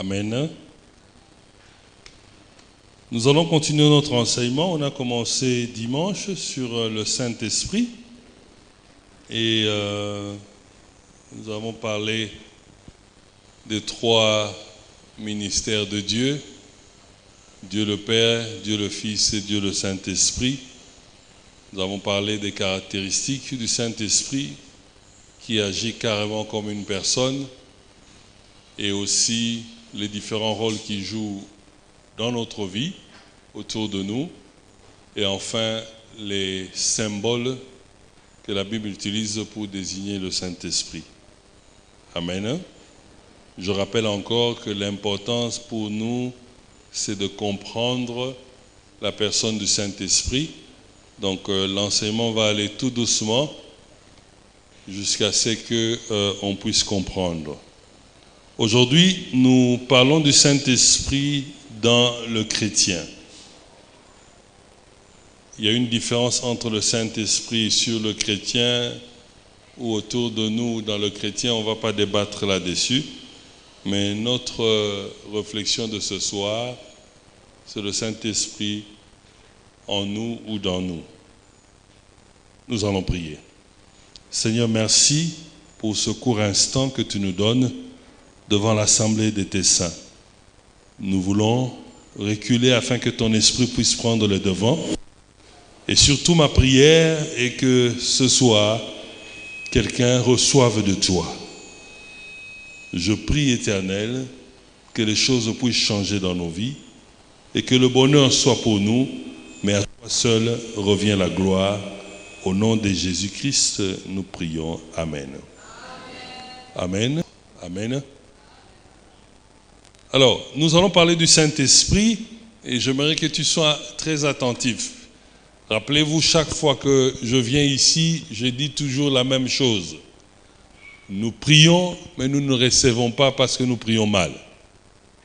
Amen. Nous allons continuer notre enseignement. On a commencé dimanche sur le Saint-Esprit et nous avons parlé des trois ministères de Dieu, Dieu le Père, Dieu le Fils et Dieu le Saint-Esprit. Nous avons parlé des caractéristiques du Saint-Esprit qui agit carrément comme une personne et aussi les différents rôles qu'il joue dans notre vie, autour de nous, et enfin les symboles que la Bible utilise pour désigner le Saint-Esprit. Amen. Je rappelle encore que l'importance pour nous, c'est de comprendre la personne du Saint-Esprit. Donc l'enseignement va aller tout doucement jusqu'à ce qu'on puisse comprendre. Aujourd'hui, nous parlons du Saint-Esprit dans le chrétien. Il y a une différence entre le Saint-Esprit sur le chrétien ou autour de nous dans le chrétien, on ne va pas débattre là-dessus. Mais notre réflexion de ce soir, c'est le Saint-Esprit en nous ou dans nous. Nous allons prier. Seigneur, merci pour ce court instant que tu nous donnes devant l'assemblée de tes saints. Nous voulons reculer afin que ton esprit puisse prendre le devant. Et surtout ma prière est que ce soir, quelqu'un reçoive de toi. Je prie, Éternel, que les choses puissent changer dans nos vies et que le bonheur soit pour nous, mais à toi seul revient la gloire. Au nom de Jésus-Christ, nous prions. Amen. Amen. Amen. Alors, nous allons parler du Saint-Esprit et j'aimerais que tu sois très attentif. Rappelez-vous, chaque fois que je viens ici, je dis toujours la même chose. Nous prions, mais nous ne recevons pas parce que nous prions mal.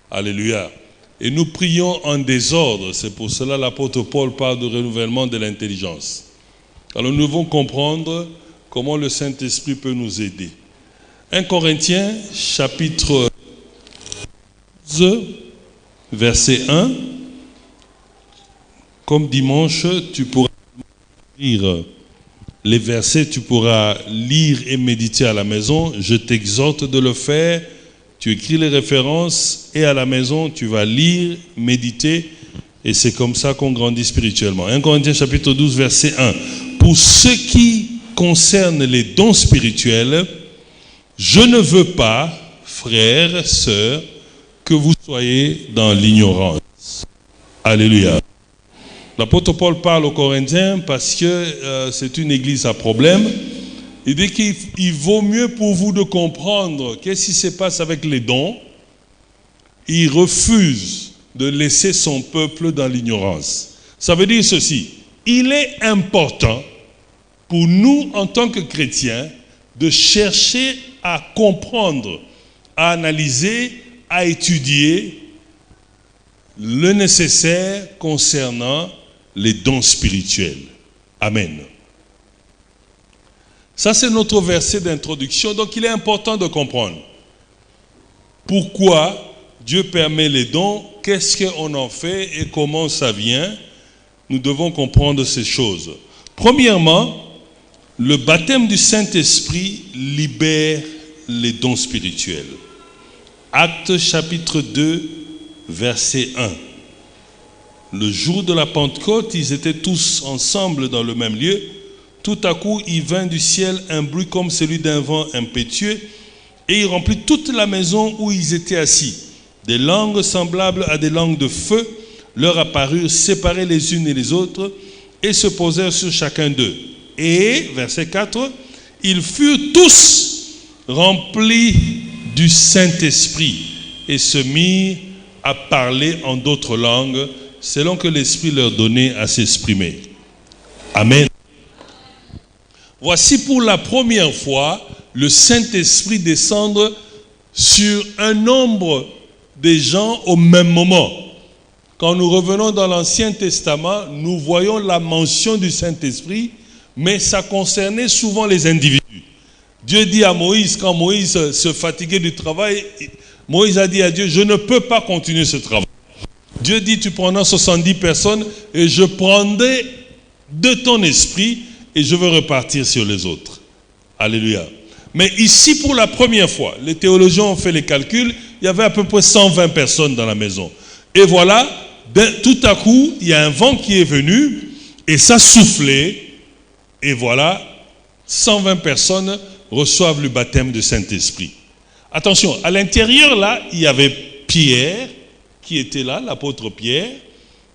Alléluia. Et nous prions en désordre. C'est pour cela que l'apôtre Paul parle de renouvellement de l'intelligence. Alors nous devons comprendre comment le Saint-Esprit peut nous aider. 1 Corinthiens, chapitre 12, verset 1. Comme dimanche, tu pourras lire les versets, tu pourras lire et méditer à la maison. Je t'exhorte de le faire. Tu écris les références et à la maison, tu vas lire, méditer. Et c'est comme ça qu'on grandit spirituellement. 1 Corinthiens chapitre 12, verset 1. Pour ce qui concerne les dons spirituels, je ne veux pas, frères, sœurs, que vous soyez dans l'ignorance. Alléluia. L'apôtre Paul parle aux Corinthiens parce que c'est une église à problème. Il dit qu'il vaut mieux pour vous de comprendre qu'est-ce qui se passe avec les dons. Il refuse de laisser son peuple dans l'ignorance. Ça veut dire ceci. Il est important pour nous, en tant que chrétiens, de chercher à comprendre, à analyser, à étudier le nécessaire concernant les dons spirituels. Amen. Ça, c'est notre verset d'introduction. Donc, il est important de comprendre pourquoi Dieu permet les dons, qu'est-ce qu'on en fait et comment ça vient. Nous devons comprendre ces choses. Premièrement, le baptême du Saint-Esprit libère les dons spirituels. Actes chapitre 2, verset 1. Le jour de la Pentecôte, ils étaient tous ensemble dans le même lieu. Tout à coup, il vint du ciel un bruit comme celui d'un vent impétueux et il remplit toute la maison où ils étaient assis. Des langues semblables à des langues de feu leur apparurent séparées les unes et les autres et se posèrent sur chacun d'eux. Et, verset 4, ils furent tous remplis du Saint-Esprit et se mirent à parler en d'autres langues selon que l'Esprit leur donnait à s'exprimer. Amen. Voici pour la première fois le Saint-Esprit descendre sur un nombre de gens au même moment. Quand nous revenons dans l'Ancien Testament, nous voyons la mention du Saint-Esprit, mais ça concernait souvent les individus. Dieu dit à Moïse, quand Moïse se fatiguait du travail, Moïse a dit à Dieu, je ne peux pas continuer ce travail. Dieu dit, tu prendras 70 personnes et je prendrai de ton esprit et je veux repartir sur les autres. Alléluia. Mais ici, pour la première fois, les théologiens ont fait les calculs, il y avait à peu près 120 personnes dans la maison. Et voilà, tout à coup, il y a un vent qui est venu et ça soufflait. Et voilà, 120 personnes reçoivent le baptême du Saint-Esprit. Attention, à l'intérieur là, il y avait Pierre qui était là, l'apôtre Pierre.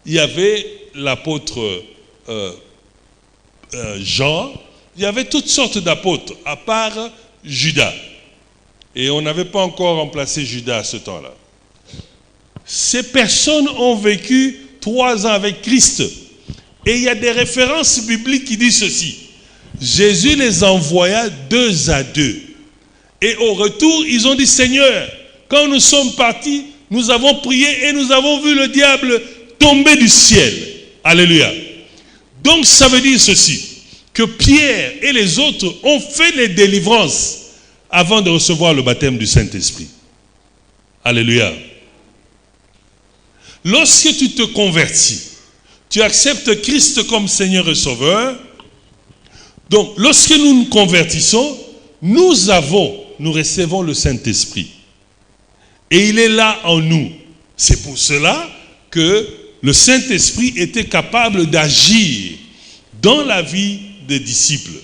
Il y avait l'apôtre Jean. Il y avait toutes sortes d'apôtres, à part Judas. Et on n'avait pas encore remplacé Judas à ce temps-là. Ces personnes ont vécu 3 ans avec Christ. Et il y a des références bibliques qui disent ceci. Jésus les envoya 2 à 2. Et au retour, ils ont dit, Seigneur, quand nous sommes partis, nous avons prié et nous avons vu le diable tomber du ciel. Alléluia. Donc ça veut dire ceci, que Pierre et les autres ont fait les délivrances avant de recevoir le baptême du Saint-Esprit. Alléluia. Lorsque tu te convertis, tu acceptes Christ comme Seigneur et Sauveur. Donc, lorsque nous nous convertissons, nous recevons le Saint-Esprit. Et il est là en nous. C'est pour cela que le Saint-Esprit était capable d'agir dans la vie des disciples.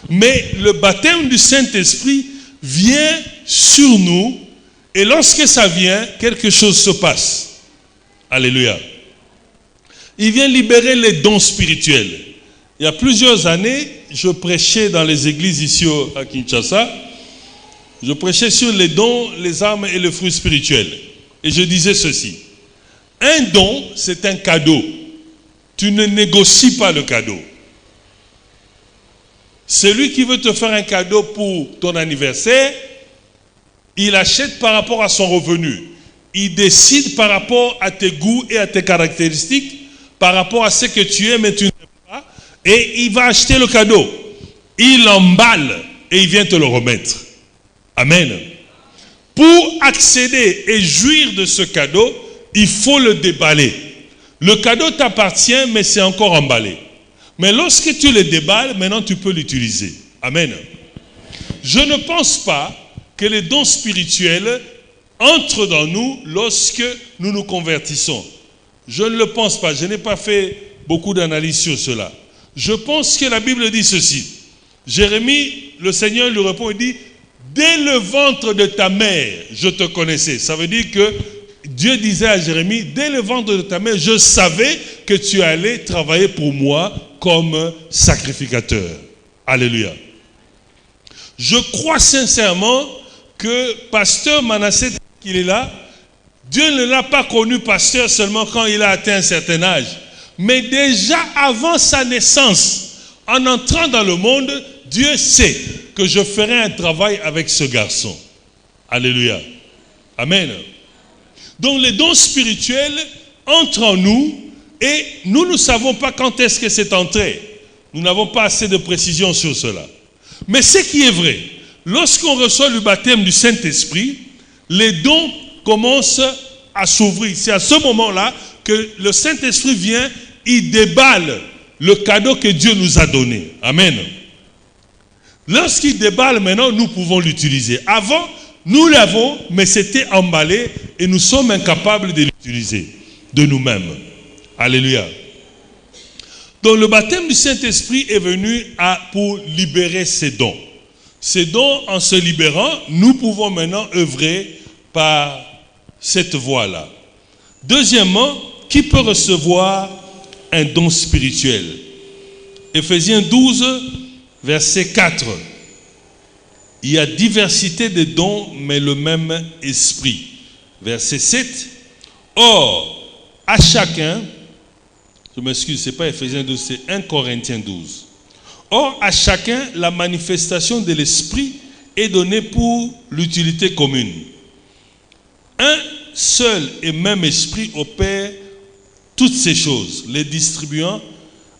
Mais le baptême du Saint-Esprit vient sur nous et lorsque ça vient, quelque chose se passe. Alléluia. Il vient libérer les dons spirituels. Il y a plusieurs années, je prêchais dans les églises ici à Kinshasa. Je prêchais sur les dons, les armes et les fruits spirituels. Et je disais ceci. Un don, c'est un cadeau. Tu ne négocies pas le cadeau. Celui qui veut te faire un cadeau pour ton anniversaire, il achète par rapport à son revenu. Il décide par rapport à tes goûts et à tes caractéristiques, par rapport à ce que tu aimes et tu n'aimes pas, et il va acheter le cadeau. Il l'emballe et il vient te le remettre. Amen. Pour accéder et jouir de ce cadeau, il faut le déballer. Le cadeau t'appartient, mais c'est encore emballé. Mais lorsque tu le déballes, maintenant tu peux l'utiliser. Amen. Je ne pense pas que les dons spirituels entrent dans nous lorsque nous nous convertissons. Je ne le pense pas. Je n'ai pas fait beaucoup d'analyse sur cela. Je pense que la Bible dit ceci. Jérémie, le Seigneur lui répond, il dit, dès le ventre de ta mère, je te connaissais. Ça veut dire que Dieu disait à Jérémie, dès le ventre de ta mère, je savais que tu allais travailler pour moi comme sacrificateur. Alléluia. Je crois sincèrement que pasteur Manassé, qu'il est là, Dieu ne l'a pas connu pasteur seulement quand il a atteint un certain âge, mais déjà avant sa naissance, en entrant dans le monde, Dieu sait que je ferai un travail avec ce garçon. Alléluia. Amen. Donc les dons spirituels entrent en nous et nous ne savons pas quand est-ce que c'est entré. Nous n'avons pas assez de précision sur cela. Mais ce qui est vrai, lorsqu'on reçoit le baptême du Saint-Esprit, les dons commencent à s'ouvrir. C'est à ce moment-là que le Saint-Esprit vient, il déballe le cadeau que Dieu nous a donné. Amen. Lorsqu'il déballe maintenant, nous pouvons l'utiliser. Avant, nous l'avons, mais c'était emballé et nous sommes incapables de l'utiliser de nous-mêmes. Alléluia. Donc le baptême du Saint-Esprit est venu pour libérer ces dons. Ces dons, en se libérant, nous pouvons maintenant œuvrer par cette voie-là. Deuxièmement, qui peut recevoir un don spirituel? Éphésiens 12, verset 4. Il y a diversité de dons, mais le même esprit. Verset 7. Or, à chacun, je m'excuse, ce n'est pas Éphésiens 12, c'est 1 Corinthiens 12. Or, à chacun, la manifestation de l'esprit est donnée pour l'utilité commune. Un seul et même esprit opère toutes ces choses, les distribuant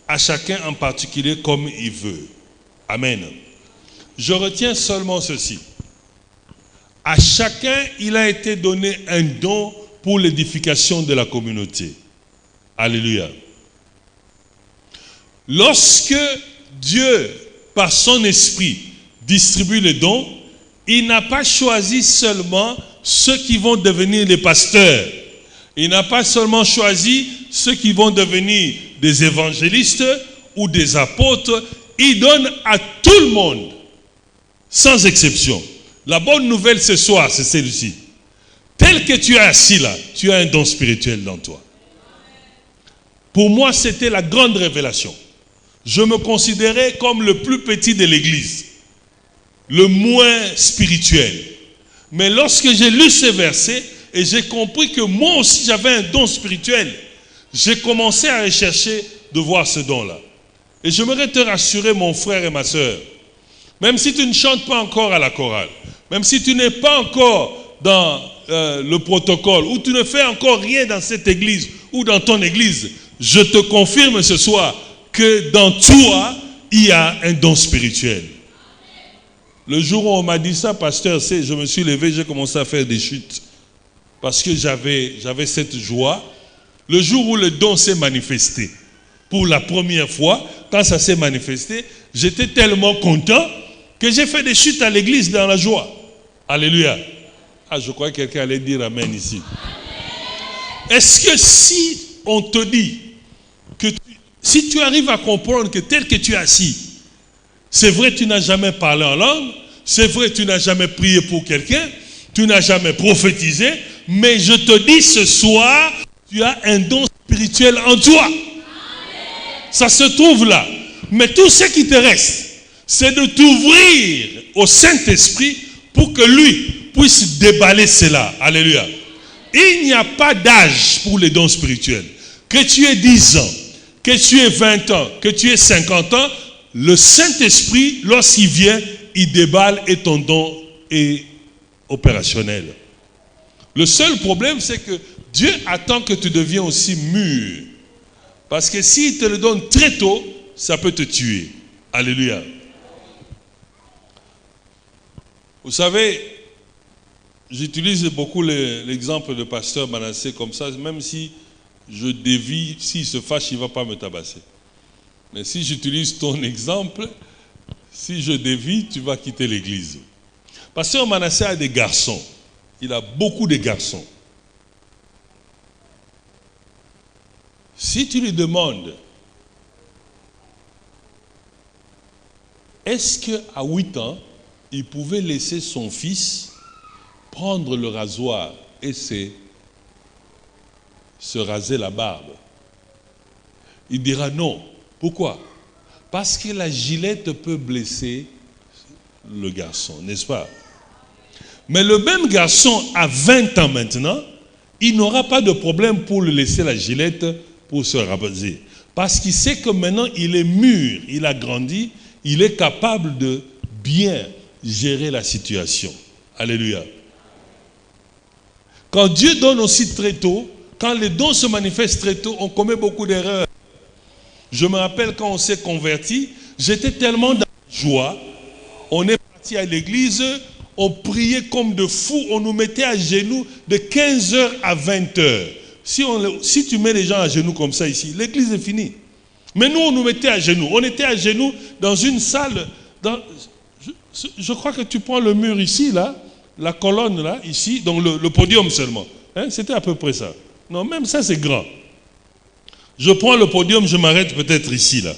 à chacun en particulier comme il veut. Amen. Je retiens seulement ceci. À chacun, il a été donné un don pour l'édification de la communauté. Alléluia. Lorsque Dieu, par son esprit, distribue les dons, il n'a pas choisi seulement ceux qui vont devenir les pasteurs. Il n'a pas seulement choisi ceux qui vont devenir des évangélistes ou des apôtres. Il donne à tout le monde, sans exception. La bonne nouvelle ce soir, c'est celle-ci. Tel que tu es assis là, tu as un don spirituel dans toi. Pour moi, c'était la grande révélation. Je me considérais comme le plus petit de l'église, le moins spirituel. Mais lorsque j'ai lu ces versets et j'ai compris que moi aussi j'avais un don spirituel, j'ai commencé à rechercher de voir ce don-là. Et j'aimerais te rassurer, mon frère et ma soeur, même si tu ne chantes pas encore à la chorale, même si tu n'es pas encore dans le protocole, ou tu ne fais encore rien dans cette église ou dans ton église, je te confirme ce soir que dans toi, il y a un don spirituel. Le jour où on m'a dit ça, pasteur, je me suis levé, j'ai commencé à faire des chutes. Parce que j'avais cette joie. Le jour où le don s'est manifesté, pour la première fois, quand ça s'est manifesté, j'étais tellement content que j'ai fait des chutes à l'église dans la joie. Alléluia. Ah, je crois que quelqu'un allait dire amen ici. Est-ce que si on te dit que si tu arrives à comprendre que tel que tu es assis, c'est vrai tu n'as jamais parlé en langue, c'est vrai tu n'as jamais prié pour quelqu'un, tu n'as jamais prophétisé, mais je te dis ce soir, tu as un don spirituel en toi. Ça se trouve là. Mais tout ce qui te reste, c'est de t'ouvrir au Saint-Esprit pour que lui puisse déballer cela. Alléluia. Il n'y a pas d'âge pour les dons spirituels. Que tu aies 10 ans, que tu aies 20 ans, que tu aies 50 ans, le Saint-Esprit, lorsqu'il vient, il déballe et ton don est opérationnel. Le seul problème, c'est que Dieu attend que tu deviennes aussi mûr. Parce que s'il te le donne très tôt, ça peut te tuer. Alléluia. Vous savez, j'utilise beaucoup l'exemple de pasteur Manassé comme ça, même si je dévie, s'il se fâche, il ne va pas me tabasser. Mais si j'utilise ton exemple, si je dévie, tu vas quitter l'église. Pasteur Manassé a des garçons. Il a beaucoup de garçons. Si tu lui demandes, est-ce qu'à 8 ans, il pouvait laisser son fils prendre le rasoir et se raser la barbe? Il dira non. Pourquoi? Parce que la gilette peut blesser le garçon, n'est-ce pas? Mais le même garçon à 20 ans maintenant, il n'aura pas de problème pour le laisser la gilette pour se raser. Parce qu'il sait que maintenant il est mûr, il a grandi, il est capable de bien gérer la situation. Alléluia. Quand Dieu donne aussi très tôt, quand les dons se manifestent très tôt, on commet beaucoup d'erreurs. Je me rappelle quand on s'est converti, j'étais tellement dans la joie, on est parti à l'église, on priait comme de fous, on nous mettait à genoux de 15h à 20h. Si tu mets les gens à genoux comme ça ici, l'église est finie. Mais nous, on nous mettait à genoux. On était à genoux dans une salle. Je crois que tu prends le mur ici, là, la colonne là, ici, donc le podium seulement. Hein, c'était à peu près ça. Non, même ça, c'est grand. Je prends le podium, je m'arrête peut-être ici, là.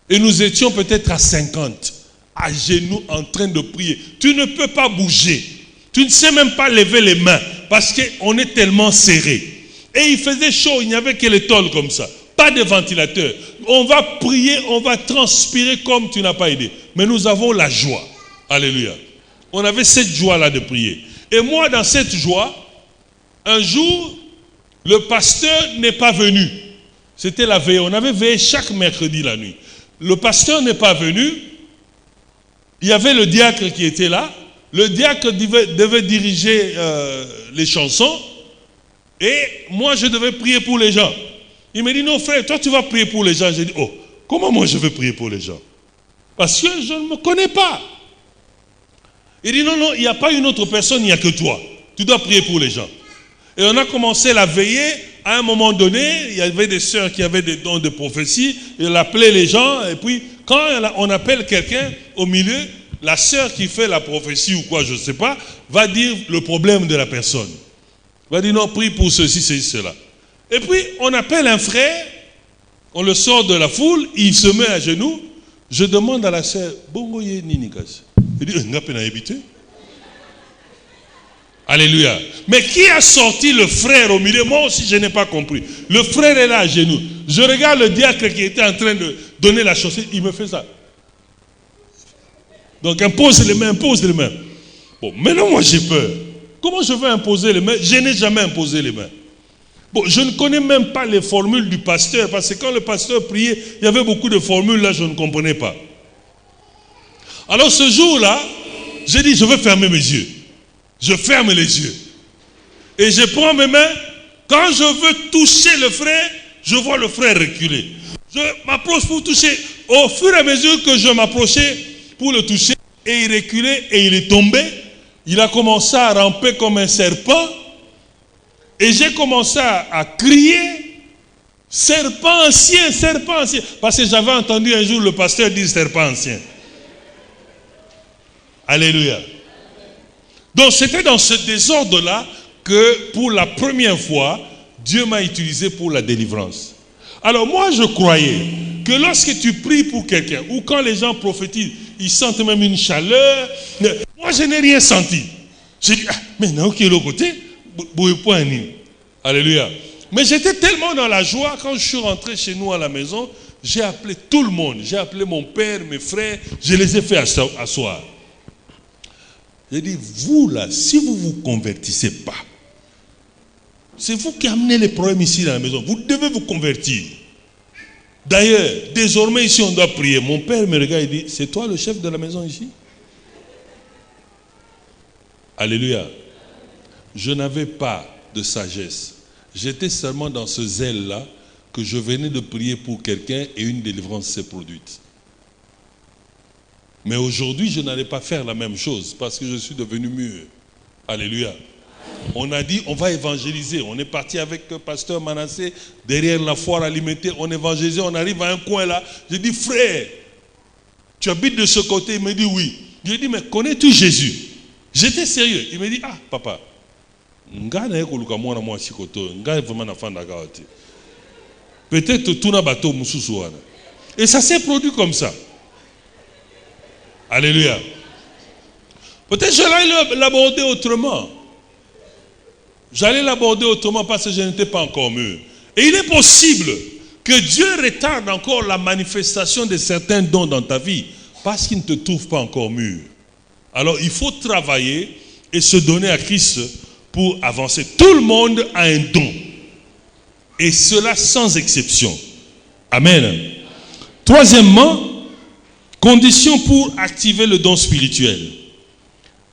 Et nous étions peut-être à 50, à genoux, en train de prier. Tu ne peux pas bouger. Tu ne sais même pas lever les mains, parce qu'on est tellement serré. Et il faisait chaud, il n'y avait que les tôles comme ça. Pas de ventilateur. On va prier, on va transpirer comme tu n'as pas idée. Mais nous avons la joie. Alléluia. On avait cette joie-là de prier. Et moi, dans cette joie, un jour, le pasteur n'est pas venu. C'était la veille. On avait veillé chaque mercredi la nuit. Le pasteur n'est pas venu. Il y avait le diacre qui était là. Le diacre devait diriger les chansons. Et moi, je devais prier pour les gens. Il me dit, non frère, toi tu vas prier pour les gens. J'ai dit, oh, comment moi je vais prier pour les gens? Parce que je ne me connais pas. Il dit non, il n'y a pas une autre personne, il n'y a que toi. Tu dois prier pour les gens. Et on a commencé la veillée. À un moment donné, il y avait des sœurs qui avaient des dons de prophétie. Elle appelait les gens. Et puis, quand on appelle quelqu'un au milieu, la sœur qui fait la prophétie ou quoi, je ne sais pas, va dire le problème de la personne. Va dire non, prie pour ceci, cela. Et puis, on appelle un frère, on le sort de la foule, il se met à genoux. Je demande à la sœur, Bongoye Ninikas. Il dit, on a peine à habiter. Alléluia. Mais qui a sorti le frère au milieu? Moi aussi, je n'ai pas compris. Le frère est là à genoux. Je regarde le diacre qui était en train de donner la chaussette. Il me fait ça. Donc, impose les mains. Bon, maintenant, moi, j'ai peur. Comment je vais imposer les mains? Je n'ai jamais imposé les mains. Bon, je ne connais même pas les formules du pasteur. Parce que quand le pasteur priait, il y avait beaucoup de formules. Là, je ne comprenais pas. Alors, ce jour-là, j'ai dit, je vais fermer mes yeux. Je ferme les yeux. Et je prends mes mains. Quand je veux toucher le frère, je vois le frère reculer. Je m'approche pour toucher. Au fur et à mesure que je m'approchais pour le toucher, et il reculait et il est tombé. Il a commencé à ramper comme un serpent. Et j'ai commencé à crier, serpent ancien. Parce que j'avais entendu un jour le pasteur dire serpent ancien. Alléluia. Donc c'était dans ce désordre-là que pour la première fois, Dieu m'a utilisé pour la délivrance. Alors moi je croyais que lorsque tu pries pour quelqu'un, ou quand les gens prophétisent, ils sentent même une chaleur. Moi je n'ai rien senti. J'ai dit, mais non, qui est l'autre côté? Alléluia. Mais j'étais tellement dans la joie, quand je suis rentré chez nous à la maison, j'ai appelé tout le monde. J'ai appelé mon père, mes frères, je les ai fait asseoir. J'ai dit, vous là, si vous ne vous convertissez pas, c'est vous qui amenez les problèmes ici dans la maison. Vous devez vous convertir. D'ailleurs, désormais ici on doit prier. Mon père me regarde et dit, c'est toi le chef de la maison ici? Alléluia. Je n'avais pas de sagesse. J'étais seulement dans ce zèle-là que je venais de prier pour quelqu'un et une délivrance s'est produite. Mais aujourd'hui, je n'allais pas faire la même chose parce que je suis devenu mûr. Alléluia. On a dit, on va évangéliser. On est parti avec le pasteur Manassé derrière la foire alimentée. On évangélisait, on arrive à un coin là. J'ai dit, frère, tu habites de ce côté? Il me dit oui. Je lui ai dit, mais connais-tu Jésus? J'étais sérieux. Il me dit, ah, papa. Peut-être tout n'a bateau moussousouana. Et ça s'est produit comme ça. Alléluia. Peut-être j'allais l'aborder autrement. J'allais l'aborder autrement parce que je n'étais pas encore mûr. Et il est possible que Dieu retarde encore la manifestation de certains dons dans ta vie parce qu'il ne te trouve pas encore mûr. Alors il faut travailler et se donner à Christ pour avancer. Tout le monde a un don. Et cela sans exception. Amen. Troisièmement, condition pour activer le don spirituel.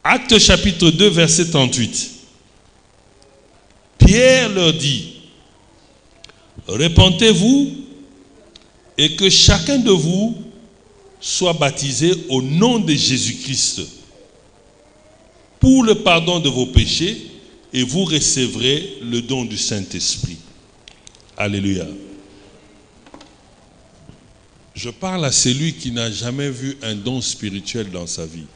Actes chapitre 2, verset 38. Pierre leur dit, repentez-vous et que chacun de vous soit baptisé au nom de Jésus-Christ pour le pardon de vos péchés et vous recevrez le don du Saint-Esprit. Alléluia. Je parle à celui qui n'a jamais vu un don spirituel dans sa vie.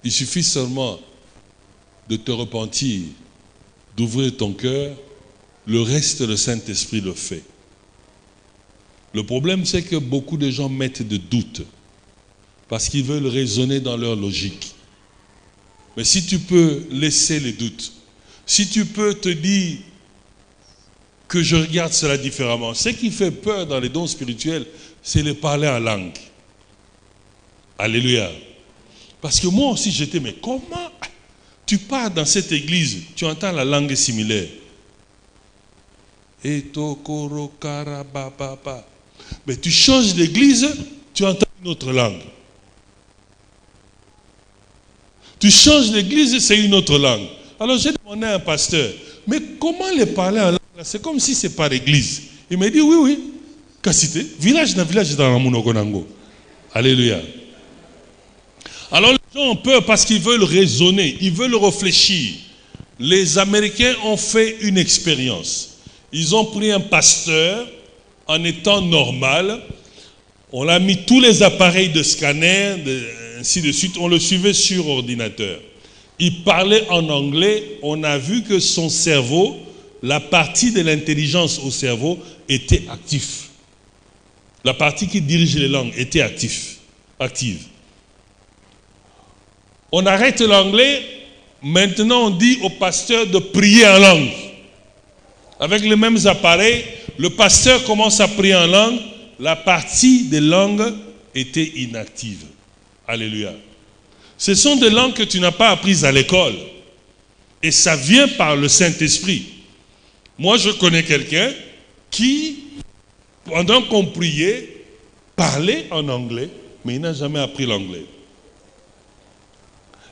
Il suffit seulement de te repentir, d'ouvrir ton cœur, le reste, le Saint-Esprit le fait. Le problème, c'est que beaucoup de gens mettent de doutes parce qu'ils veulent raisonner dans leur logique. Mais si tu peux laisser les doutes, si tu peux te dire que je regarde cela différemment, ce qui fait peur dans les dons spirituels, c'est le parler en langue. Alléluia. Parce que moi aussi j'étais, mais comment tu pars dans cette église, tu entends la langue similaire. Mais tu changes d'église, tu entends une autre langue. Tu changes d'église, c'est une autre langue. Alors j'ai demandé à un pasteur, mais comment les parler en langue? C'est comme si c'est par église. Il m'a dit, oui. Kassité, village dans la Monogonango. Alléluia. Alors les gens ont peur parce qu'ils veulent raisonner, ils veulent réfléchir. Les Américains ont fait une expérience. Ils ont pris un pasteur en étant normal. On a mis tous les appareils de scanner, ainsi de suite. On le suivait sur ordinateur. Il parlait en anglais. On a vu que son cerveau, la partie de l'intelligence au cerveau était active. La partie qui dirige les langues était active. On arrête l'anglais. Maintenant, on dit au pasteur de prier en langue. Avec les mêmes appareils, le pasteur commence à prier en langue. La partie des langues était inactive. Alléluia. Ce sont des langues que tu n'as pas apprises à l'école. Et ça vient par le Saint-Esprit. Moi, je connais quelqu'un qui, pendant qu'on priait, parlait en anglais, mais il n'a jamais appris l'anglais.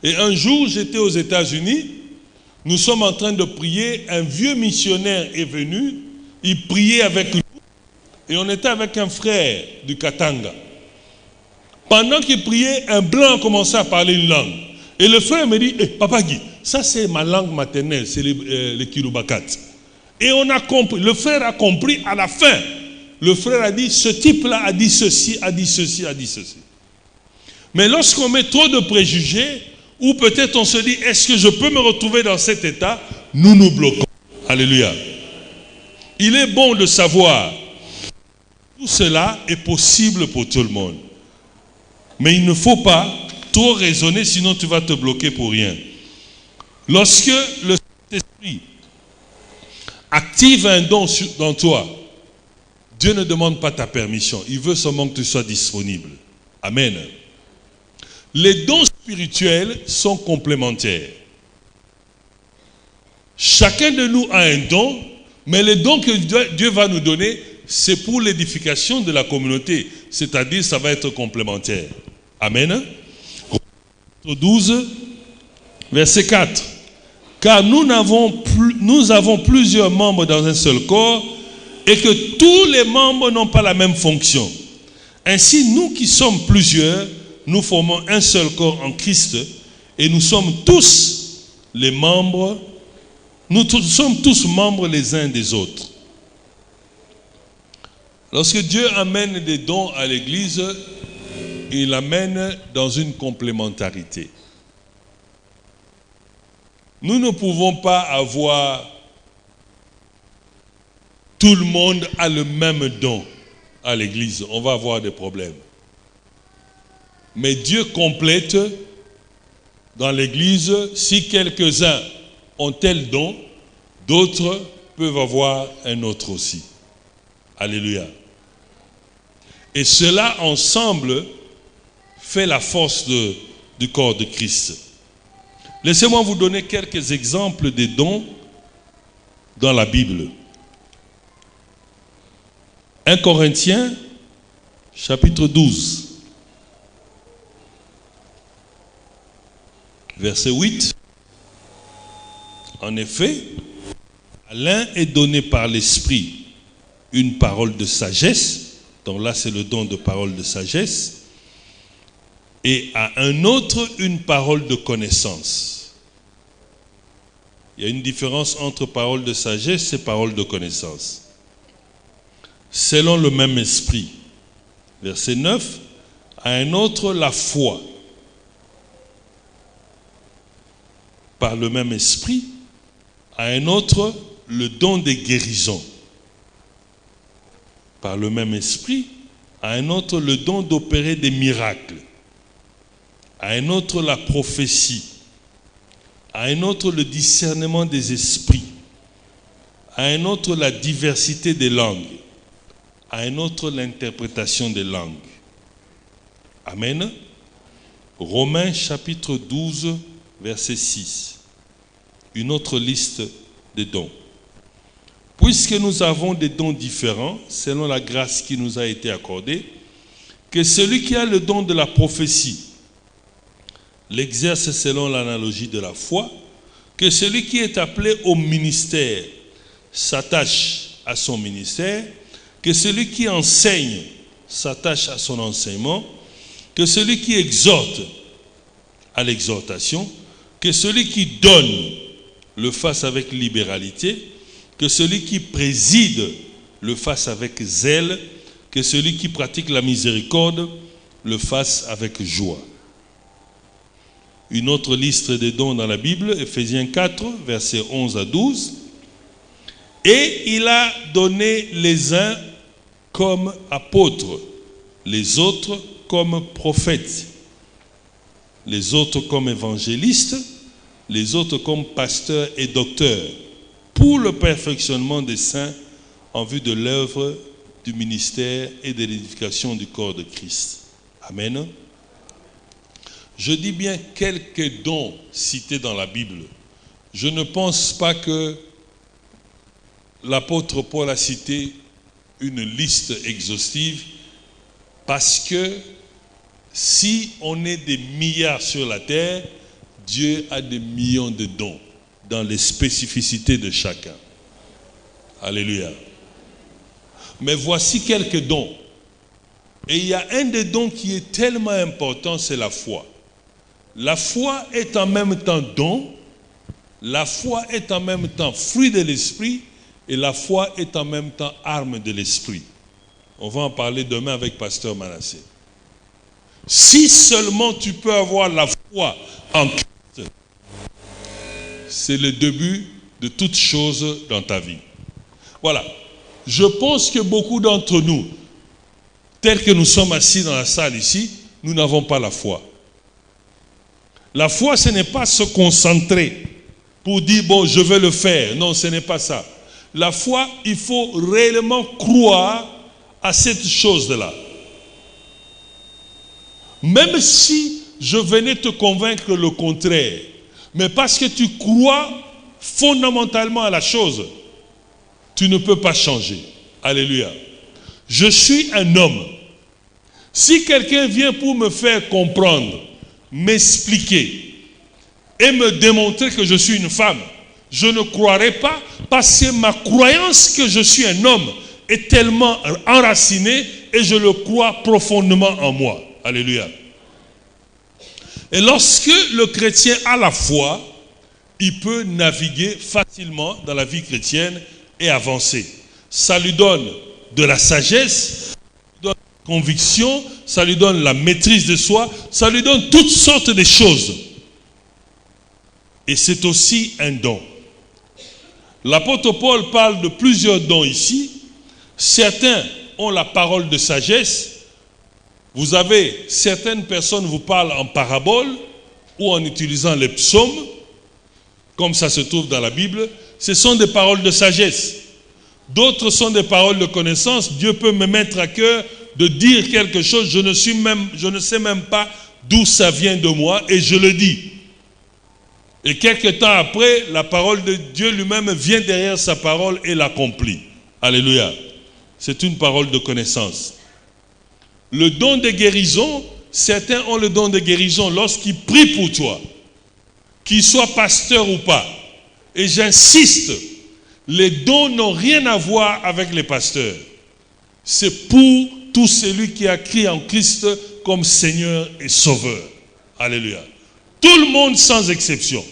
Et un jour, j'étais aux États-Unis, nous sommes en train de prier, un vieux missionnaire est venu, il priait avec nous, et on était avec un frère du Katanga. Pendant qu'il priait, un blanc a commencé à parler une langue. Et le frère me dit, Papa Guy, ça c'est ma langue maternelle, c'est le Kirubakat. Et on a compris, le frère a compris à la fin. Le frère a dit, ce type-là a dit ceci, a dit ceci, a dit ceci. Mais lorsqu'on met trop de préjugés, ou peut-être on se dit, est-ce que je peux me retrouver dans cet état? Nous nous bloquons. Alléluia. Il est bon de savoir, tout cela est possible pour tout le monde. Mais il ne faut pas trop raisonner, sinon tu vas te bloquer pour rien. Lorsque le Saint-Esprit active un don dans toi, Dieu ne demande pas ta permission. Il veut seulement que tu sois disponible. Amen. Les dons spirituels sont complémentaires. Chacun de nous a un don, mais les dons que Dieu va nous donner, c'est pour l'édification de la communauté. C'est-à-dire, ça va être complémentaire. Amen. 12, verset 4. Car nous avons plusieurs membres dans un seul corps, et que tous les membres n'ont pas la même fonction. Ainsi, nous qui sommes plusieurs, nous formons un seul corps en Christ, et nous sommes tous les membres, sommes tous membres les uns des autres. Lorsque Dieu amène des dons à l'Église, il l'amène dans une complémentarité. Nous ne pouvons pas avoir tout le monde a le même don à l'Église. On va avoir des problèmes. Mais Dieu complète dans l'Église, si quelques-uns ont tel don, d'autres peuvent avoir un autre aussi. Alléluia. Et cela ensemble fait la force du corps de Christ. Laissez-moi vous donner quelques exemples des dons dans la Bible. 1 Corinthiens, chapitre 12, verset 8. En effet, à l'un est donné par l'Esprit une parole de sagesse, donc là c'est le don de parole de sagesse, et à un autre une parole de connaissance. Il y a une différence entre parole de sagesse et parole de connaissance. Selon le même esprit. Verset 9, à un autre la foi. Par le même esprit, à un autre le don des guérisons. Par le même esprit, à un autre le don d'opérer des miracles. À un autre la prophétie. À un autre le discernement des esprits. À un autre la diversité des langues. À un autre l'interprétation des langues. Amen. Romains chapitre 12, verset 6. Une autre liste de dons. Puisque nous avons des dons différents, selon la grâce qui nous a été accordée, que celui qui a le don de la prophétie l'exerce selon l'analogie de la foi, que celui qui est appelé au ministère s'attache à son ministère, que celui qui enseigne s'attache à son enseignement, que celui qui exhorte à l'exhortation, que celui qui donne le fasse avec libéralité, que celui qui préside le fasse avec zèle, que celui qui pratique la miséricorde le fasse avec joie. Une autre liste des dons dans la Bible, Ephésiens 4, versets 11 à 12. Et il a donné les uns comme apôtres, les autres comme prophètes, les autres comme évangélistes, les autres comme pasteurs et docteurs, pour le perfectionnement des saints en vue de l'œuvre du ministère et de l'édification du corps de Christ. Amen. Je dis bien quelques dons cités dans la Bible. Je ne pense pas que l'apôtre Paul a cité une liste exhaustive, parce que si on est des milliards sur la terre, Dieu a des millions de dons dans les spécificités de chacun. Alléluia. Mais voici quelques dons. Et il y a un des dons qui est tellement important, c'est la foi. La foi est en même temps don, la foi est en même temps fruit de l'esprit, et la foi est en même temps arme de l'esprit. On va en parler demain avec Pasteur Manassé. Si seulement tu peux avoir la foi en Christ, c'est le début de toute chose dans ta vie. Voilà. Je pense que beaucoup d'entre nous, tels que nous sommes assis dans la salle ici, nous n'avons pas la foi. La foi, ce n'est pas se concentrer pour dire, bon, je vais le faire. Non, ce n'est pas ça. La foi, il faut réellement croire à cette chose-là. Même si je venais te convaincre le contraire, mais parce que tu crois fondamentalement à la chose, tu ne peux pas changer. Alléluia. Je suis un homme. Si quelqu'un vient pour me faire comprendre, m'expliquer et me démontrer que je suis une femme, je ne croirai pas, parce que ma croyance que je suis un homme est tellement enracinée et je le crois profondément en moi. Alléluia. Et lorsque le chrétien a la foi, il peut naviguer facilement dans la vie chrétienne et avancer. Ça lui donne de la sagesse, ça lui donne la conviction, ça lui donne la maîtrise de soi, ça lui donne toutes sortes de choses. Et c'est aussi un don. L'apôtre Paul parle de plusieurs dons ici. Certains ont la parole de sagesse. Vous avez, certaines personnes vous parlent en parabole ou en utilisant les psaumes, comme ça se trouve dans la Bible. Ce sont des paroles de sagesse. D'autres sont des paroles de connaissance. Dieu peut me mettre à cœur de dire quelque chose. Je ne sais même pas d'où ça vient de moi et je le dis. Et quelque temps après, la parole de Dieu lui-même vient derrière sa parole et l'accomplit. Alléluia. C'est une parole de connaissance. Le don de guérison, certains ont le don de guérison lorsqu'ils prient pour toi, qu'ils soient pasteurs ou pas. Et j'insiste, les dons n'ont rien à voir avec les pasteurs. C'est pour tout celui qui a cru en Christ comme Seigneur et Sauveur. Alléluia. Tout le monde sans exception.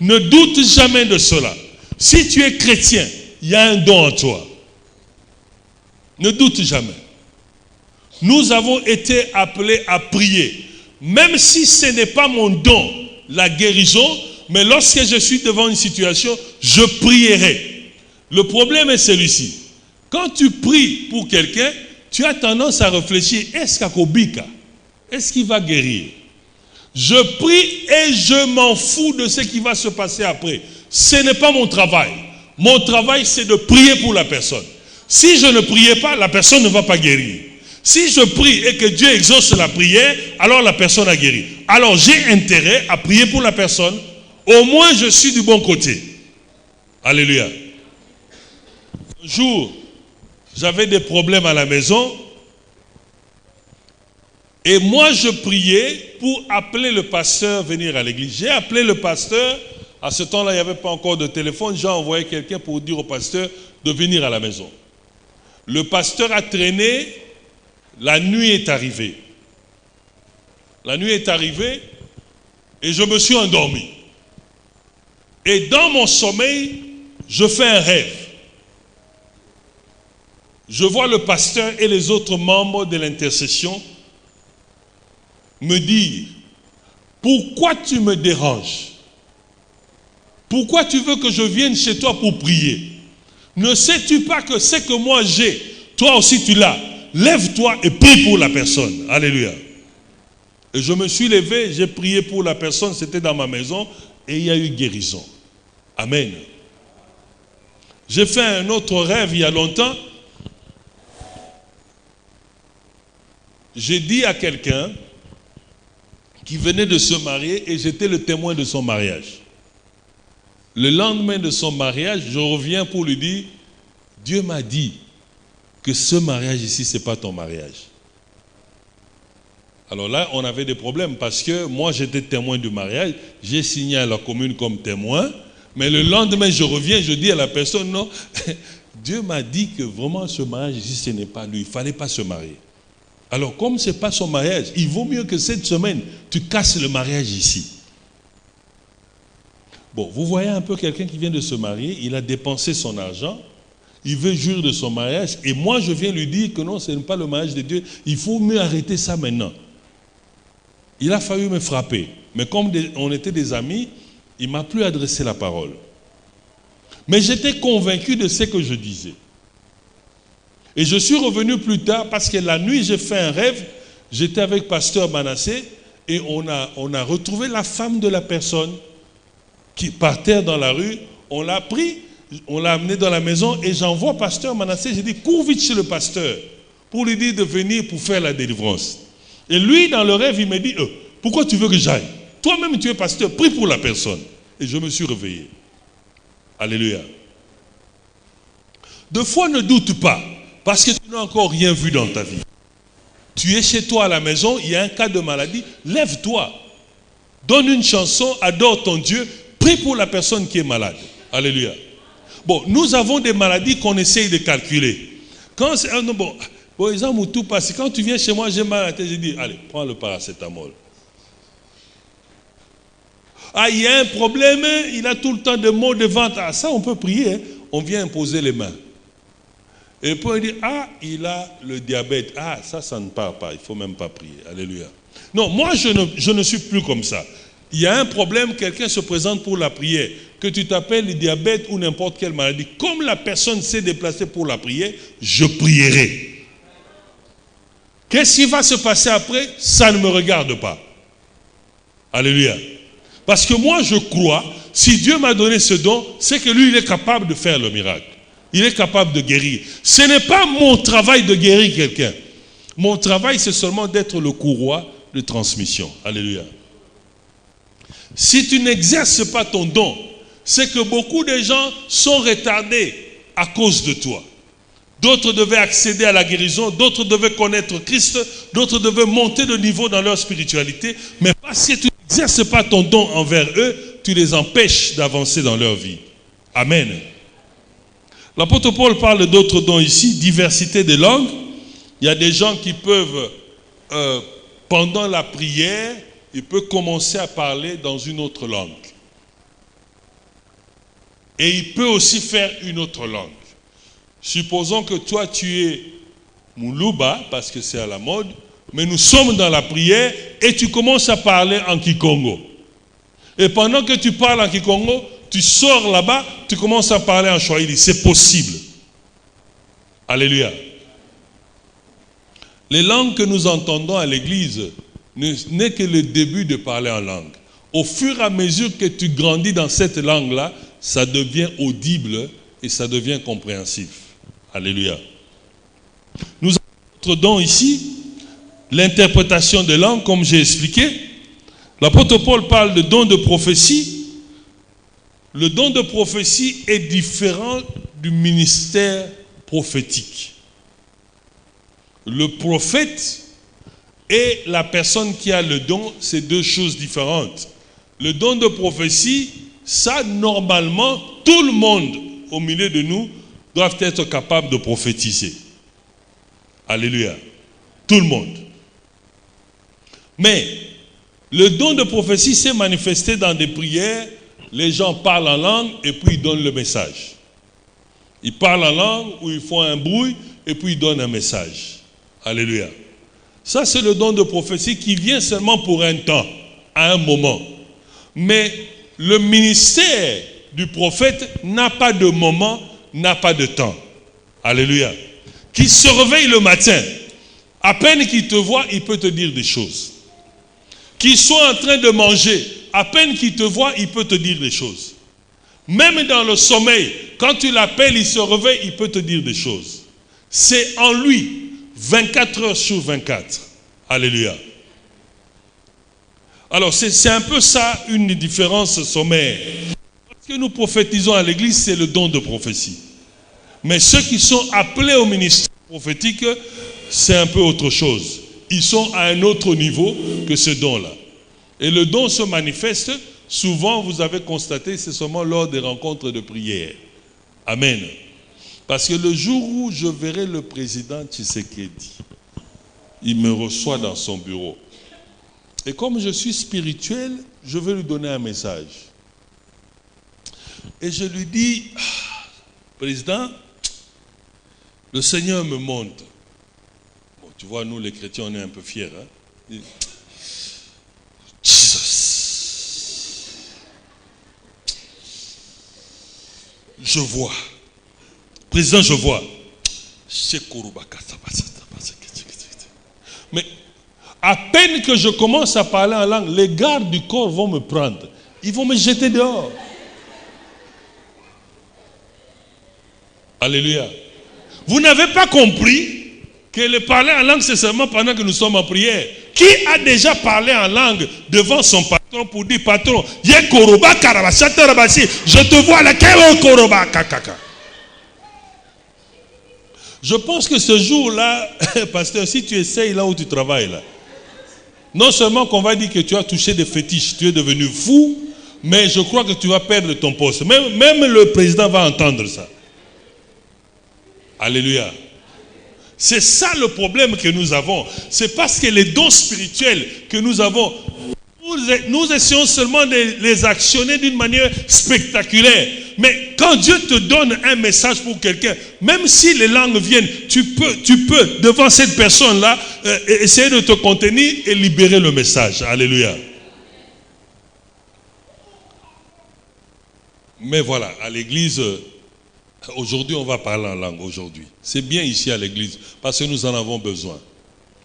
Ne doute jamais de cela. Si tu es chrétien, il y a un don en toi. Ne doute jamais. Nous avons été appelés à prier. Même si ce n'est pas mon don, la guérison, mais lorsque je suis devant une situation, je prierai. Le problème est celui-ci. Quand tu pries pour quelqu'un, tu as tendance à réfléchir, est-ce qu'il va guérir? Je prie et je m'en fous de ce qui va se passer après. Ce n'est pas mon travail. Mon travail, c'est de prier pour la personne. Si je ne priais pas, la personne ne va pas guérir. Si je prie et que Dieu exauce la prière, alors la personne a guéri. Alors j'ai intérêt à prier pour la personne. Au moins je suis du bon côté. Alléluia. Un jour, j'avais des problèmes à la maison. Et moi je priais pour appeler le pasteur à venir à l'église. J'ai appelé le pasteur. À ce temps-là, il n'y avait pas encore de téléphone. J'ai envoyé quelqu'un pour dire au pasteur de venir à la maison. Le pasteur a traîné. La nuit est arrivée. La nuit est arrivée Et je me suis endormi. Et dans mon sommeil, je fais un rêve. Je vois le pasteur et les autres membres de l'intercession me dire, pourquoi tu me déranges? Pourquoi tu veux que je vienne chez toi pour prier? Ne sais-tu pas que ce que moi j'ai, toi aussi tu l'as? Lève-toi et prie pour la personne. Alléluia. Et je me suis levé, j'ai prié pour la personne, c'était dans ma maison, et il y a eu guérison. Amen. J'ai fait un autre rêve il y a longtemps. J'ai dit à quelqu'un qui venait de se marier et j'étais le témoin de son mariage. Le lendemain de son mariage, je reviens pour lui dire, Dieu m'a dit que ce mariage ici, ce n'est pas ton mariage. Alors là, on avait des problèmes parce que moi, j'étais témoin du mariage. J'ai signé à la commune comme témoin. Mais le lendemain, je reviens, je dis à la personne, non, Dieu m'a dit que vraiment ce mariage ici, ce n'est pas lui. Il ne fallait pas se marier. Alors, comme ce n'est pas son mariage, il vaut mieux que cette semaine, tu casses le mariage ici. Bon, vous voyez un peu quelqu'un qui vient de se marier, il a dépensé son argent, il veut jouir de son mariage, et moi je viens lui dire que non, ce n'est pas le mariage de Dieu, il faut mieux arrêter ça maintenant. Il a fallu me frapper, mais comme on était des amis, il ne m'a plus adressé la parole. Mais j'étais convaincu de ce que je disais. Et je suis revenu plus tard parce que la nuit, j'ai fait un rêve, j'étais avec pasteur Manassé, et on a retrouvé la femme de la personne qui par terre dans la rue, on l'a pris, on l'a amené dans la maison et j'envoie pasteur Manassé, j'ai dit cours vite chez le pasteur pour lui dire de venir pour faire la délivrance. Et lui dans le rêve il me dit pourquoi tu veux que j'aille? Toi-même tu es pasteur, prie pour la personne. Et je me suis réveillé. Alléluia. Deux fois ne doute pas parce que tu n'as encore rien vu dans ta vie. Tu es chez toi à la maison, il y a un cas de maladie, lève-toi. Donne une chanson, adore ton Dieu. Prie pour la personne qui est malade. Alléluia. Bon, nous avons des maladies qu'on essaye de calculer. Quand c'est bon, exemple, tout passe. Quand tu viens chez moi, j'ai mal à la tête, je dis, allez, prends le paracétamol. Ah, il y a un problème, il a tout le temps des maux de ventre. Ah, ça, on peut prier. Hein. On vient imposer les mains. Et puis on dit, ah, il a le diabète. Ah, ça ne part pas. Il ne faut même pas prier. Alléluia. Non, moi, je ne suis plus comme ça. Il y a un problème, quelqu'un se présente pour la prière, que tu t'appelles le diabète ou n'importe quelle maladie. Comme la personne s'est déplacée pour la prière, je prierai. Qu'est-ce qui va se passer après? Ça ne me regarde pas. Alléluia. Parce que moi, je crois, si Dieu m'a donné ce don, c'est que lui, il est capable de faire le miracle. Il est capable de guérir. Ce n'est pas mon travail de guérir quelqu'un. Mon travail, c'est seulement d'être le courroie de transmission. Alléluia. Si tu n'exerces pas ton don, c'est que beaucoup de gens sont retardés à cause de toi. D'autres devaient accéder à la guérison, d'autres devaient connaître Christ, d'autres devaient monter de niveau dans leur spiritualité, mais parce que tu n'exerces pas ton don envers eux, tu les empêches d'avancer dans leur vie. Amen. L'apôtre Paul parle d'autres dons ici, diversité des langues. Il y a des gens qui peuvent, pendant la prière, il peut commencer à parler dans une autre langue. Et il peut aussi faire une autre langue. Supposons que toi tu es Muluba, parce que c'est à la mode, mais nous sommes dans la prière et tu commences à parler en Kikongo. Et pendant que tu parles en Kikongo, tu sors là-bas, tu commences à parler en Swahili. C'est possible. Alléluia. Les langues que nous entendons à l'église n'est que le début de parler en langue. Au fur et à mesure que tu grandis dans cette langue-là, ça devient audible et ça devient compréhensif. Alléluia. Nous avons notre don ici, l'interprétation des langues, comme j'ai expliqué. L'apôtre Paul parle de don de prophétie. Le don de prophétie est différent du ministère prophétique. Le prophète et la personne qui a le don, c'est deux choses différentes. Le don de prophétie, ça, normalement, tout le monde au milieu de nous doit être capable de prophétiser. Alléluia. Tout le monde. Mais, Le don de prophétie s'est manifesté dans des prières. Les gens parlent en langue et puis ils donnent le message. Ils parlent en langue ou ils font un bruit et puis ils donnent un message. Alléluia. Ça, c'est le don de prophétie qui vient seulement pour un temps, à un moment. Mais le ministère du prophète n'a pas de moment, n'a pas de temps. Alléluia. Qui se réveille le matin, à peine qu'il te voit, il peut te dire des choses. Qu'il soit en train de manger, à peine qu'il te voit, il peut te dire des choses. Même dans le sommeil, quand tu l'appelles, il se réveille, il peut te dire des choses. C'est en lui, 24 heures sur 24. Alléluia. Alors c'est un peu ça, une différence sommaire. Ce que nous prophétisons à l'église, c'est le don de prophétie. Mais ceux qui sont appelés au ministère prophétique, c'est un peu autre chose. Ils sont à un autre niveau que ce don-là. Et le don se manifeste, souvent, vous avez constaté, c'est seulement lors des rencontres de prière. Amen. Parce que le jour où je verrai le président Tshisekedi, il me reçoit dans son bureau. Et comme je suis spirituel, je vais lui donner un message. Et je lui dis, président, le Seigneur me montre. Bon, tu vois, nous les chrétiens, on est un peu fiers. Hein? Jesus. Je vois. Président, je vois. Mais à peine que je commence à parler en langue, les gardes du corps vont me prendre. Ils vont me jeter dehors. Alléluia. Vous n'avez pas compris que le parler en langue, c'est seulement pendant que nous sommes en prière. Qui a déjà parlé en langue devant son patron pour dire, patron, je te vois là, koroba kakaka. Je pense que ce jour-là, pasteur, si tu essayes là où tu travailles là, non seulement qu'on va dire que tu as touché des fétiches, tu es devenu fou, mais je crois que tu vas perdre ton poste. Même le président va entendre ça. Alléluia. C'est ça le problème que nous avons. C'est parce que les dons spirituels que nous avons, nous essayons seulement de les actionner d'une manière spectaculaire. Mais quand Dieu te donne un message pour quelqu'un, même si les langues viennent, tu peux devant cette personne-là, essayer de te contenir et libérer le message. Alléluia. Mais voilà, à l'église, aujourd'hui on va parler en langue, aujourd'hui. C'est bien ici à l'église, parce que nous en avons besoin.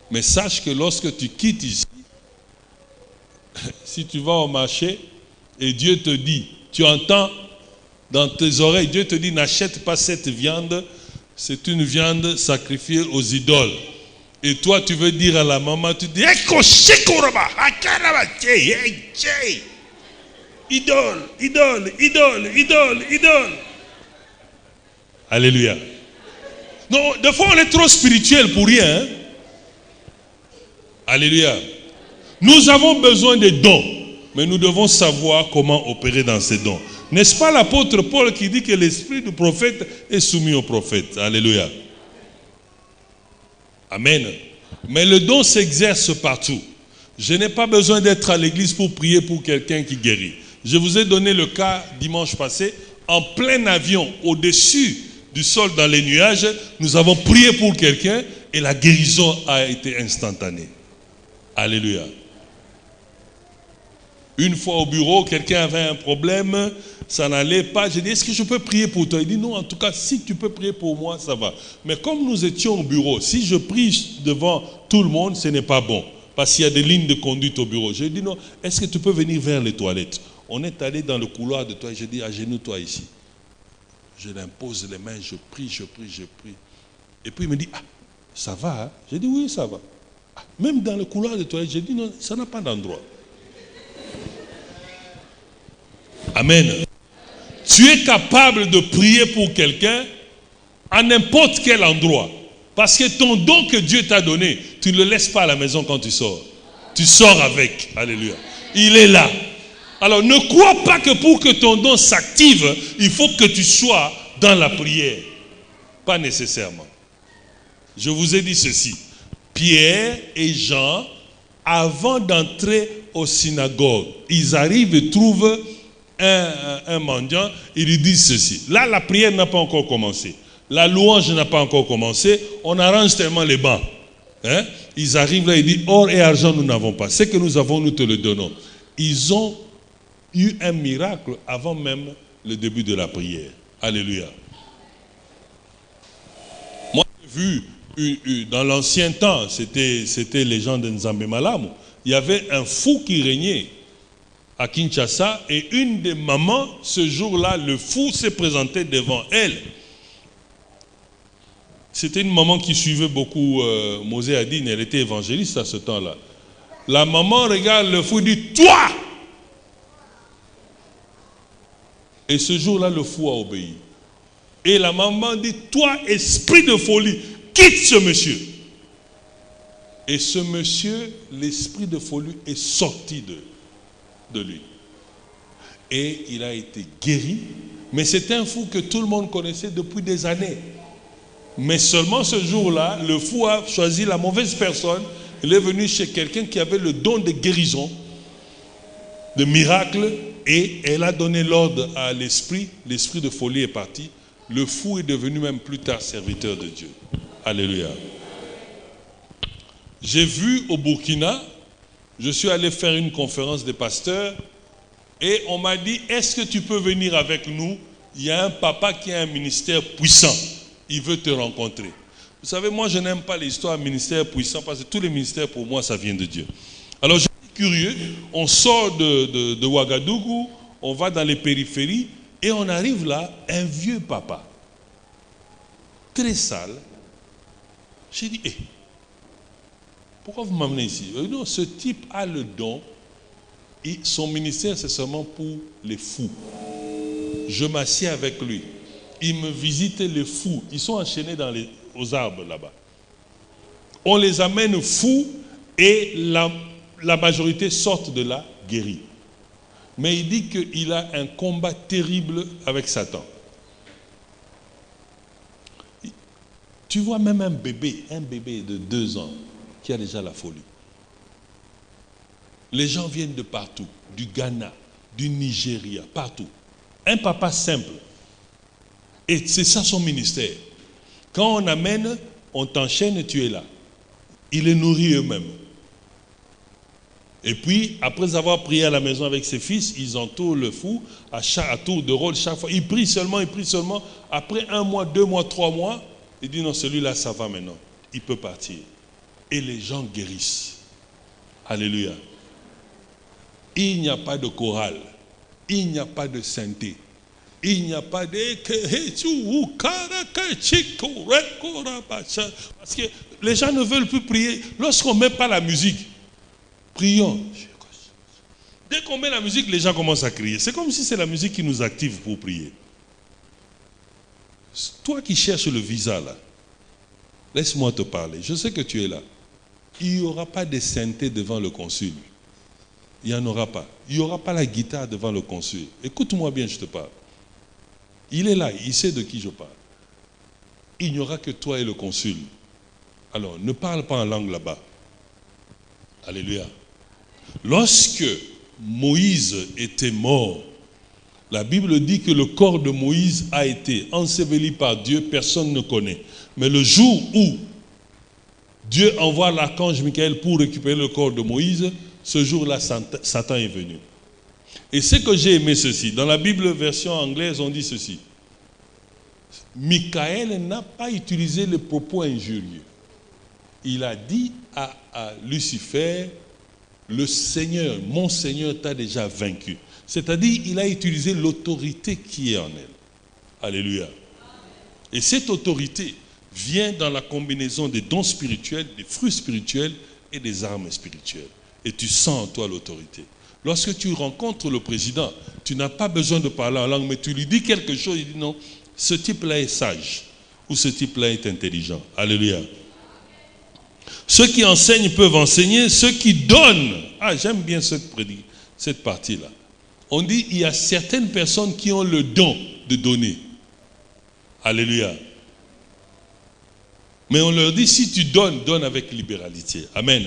Mais sache que lorsque tu quittes ici, si tu vas au marché et Dieu te dit, tu entends dans tes oreilles, Dieu te dit, n'achète pas cette viande, c'est une viande sacrifiée aux idoles. Et toi, tu veux dire à la maman, tu dis, idole, idole, idole, idole, idole. Alléluia. Non, des fois, on est trop spirituel pour rien. Hein? Alléluia. Nous avons besoin de dons, mais nous devons savoir comment opérer dans ces dons. N'est-ce pas l'apôtre Paul qui dit que l'esprit du prophète est soumis au prophète? Alléluia. Amen. Mais le don s'exerce partout. Je n'ai pas besoin d'être à l'église pour prier pour quelqu'un qui guérit. Je vous ai donné le cas dimanche passé. En plein avion, au-dessus du sol dans les nuages, nous avons prié pour quelqu'un et la guérison a été instantanée. Alléluia. Une fois au bureau, quelqu'un avait un problème, ça n'allait pas. J'ai dit, est-ce que je peux prier pour toi? Il dit, non, en tout cas, si tu peux prier pour moi, ça va. Mais comme nous étions au bureau, si je prie devant tout le monde, ce n'est pas bon. Parce qu'il y a des lignes de conduite au bureau. J'ai dit, non, est-ce que tu peux venir vers les toilettes? On est allé dans le couloir de toilette. Je dis, agenouille-toi ici. Je l'impose les mains, je prie, je prie, je prie. Et puis il me dit, ah, ça va, hein? J'ai dit, oui, ça va. Ah, même dans le couloir de toilette, j'ai dit, non, ça n'a pas d'endroit. Amen. Tu es capable de prier pour quelqu'un à n'importe quel endroit. Parce que ton don que Dieu t'a donné, tu ne le laisses pas à la maison quand tu sors. Tu sors avec. Alléluia. Il est là. Alors ne crois pas que pour que ton don s'active, il faut que tu sois dans la prière. Pas nécessairement. Je vous ai dit ceci. Pierre et Jean, avant d'entrer aux synagogues, ils arrivent et trouvent un mendiant, ils lui disent ceci. Là, la prière n'a pas encore commencé. La louange n'a pas encore commencé. On arrange tellement les bancs. Hein? Ils arrivent là, ils disent, or et argent, nous n'avons pas. Ce que nous avons, nous te le donnons. Ils ont eu un miracle avant même le début de la prière. Alléluia. Moi, j'ai vu, dans l'ancien temps, c'était les gens de Nzambe Malamu, il y avait un fou qui régnait à Kinshasa, et une des mamans, ce jour-là, le fou s'est présenté devant elle. C'était une maman qui suivait beaucoup Mosé Adine, elle était évangéliste à ce temps-là. La maman regarde le fou et dit, toi! Et ce jour-là, le fou a obéi. Et la maman dit, toi, esprit de folie, quitte ce monsieur. Et ce monsieur, l'esprit de folie est sorti de lui. Et il a été guéri. Mais c'était un fou que tout le monde connaissait depuis des années. Mais seulement ce jour-là, le fou a choisi la mauvaise personne. Il est venu chez quelqu'un qui avait le don de guérison, de miracle, et elle a donné l'ordre à l'esprit. L'esprit de folie est parti. Le fou est devenu même plus tard serviteur de Dieu. Alléluia. J'ai vu au Burkina, je suis allé faire une conférence des pasteurs et on m'a dit, est-ce que tu peux venir avec nous? Il y a un papa qui a un ministère puissant. Il veut te rencontrer. Vous savez, moi je n'aime pas l'histoire ministère puissant parce que tous les ministères pour moi ça vient de Dieu. Alors je suis curieux, on sort de Ouagadougou, on va dans les périphéries et on arrive là, un vieux papa, très sale. J'ai dit, pourquoi vous m'amenez ici? Non, ce type a le don et son ministère c'est seulement pour les fous. Je m'assieds avec lui. Il me visite les fous. Ils sont enchaînés aux arbres là-bas. On les amène fous et la majorité sortent de là guéris. Mais il dit qu'il a un combat terrible avec Satan. Tu vois même un bébé de 2 ans qui a déjà la folie. Les gens viennent de partout, du Ghana, du Nigeria, partout. Un papa simple. Et c'est ça son ministère. Quand on amène, on t'enchaîne et tu es là. Il les nourrit eux-mêmes. Et puis, après avoir prié à la maison avec ses fils, ils entourent le fou à tour de rôle chaque fois. Il prie seulement. Après 1 mois, 2 mois, 3 mois, il dit non, celui-là, ça va maintenant. Il peut partir. Et les gens guérissent. Alléluia. Il n'y a pas de chorale. Il n'y a pas de sainteté. Il n'y a pas de... Parce que les gens ne veulent plus prier. Lorsqu'on ne met pas la musique, prions. Dès qu'on met la musique, les gens commencent à crier. C'est comme si c'est la musique qui nous active pour prier. Toi qui cherches le visa là, laisse-moi te parler. Je sais que tu es là. Il n'y aura pas de sainteté devant le consul. Il n'y en aura pas. Il n'y aura pas la guitare devant le consul. Écoute-moi bien, je te parle. Il est là, il sait de qui je parle. Il n'y aura que toi et le consul. Alors, ne parle pas en langue là-bas. Alléluia. Lorsque Moïse était mort, la Bible dit que le corps de Moïse a été enseveli par Dieu, personne ne connaît. Mais le jour où Dieu envoie l'archange Michael pour récupérer le corps de Moïse, ce jour-là, Satan est venu. Et ce que j'ai aimé ceci, dans la Bible version anglaise, on dit ceci. Michael n'a pas utilisé les propos injurieux. Il a dit à Lucifer, le Seigneur, mon Seigneur t'a déjà vaincu. C'est-à-dire, il a utilisé l'autorité qui est en elle. Alléluia. Et cette autorité vient dans la combinaison des dons spirituels, des fruits spirituels et des armes spirituelles. Et tu sens en toi l'autorité. Lorsque tu rencontres le président, tu n'as pas besoin de parler en langue, mais tu lui dis quelque chose, il dit non, ce type-là est sage, ou ce type-là est intelligent. Alléluia. Ceux qui enseignent peuvent enseigner, ceux qui donnent. Ah, j'aime bien cette partie-là. On dit il y a certaines personnes qui ont le don de donner. Alléluia. Mais on leur dit si tu donnes, donne avec libéralité. Amen.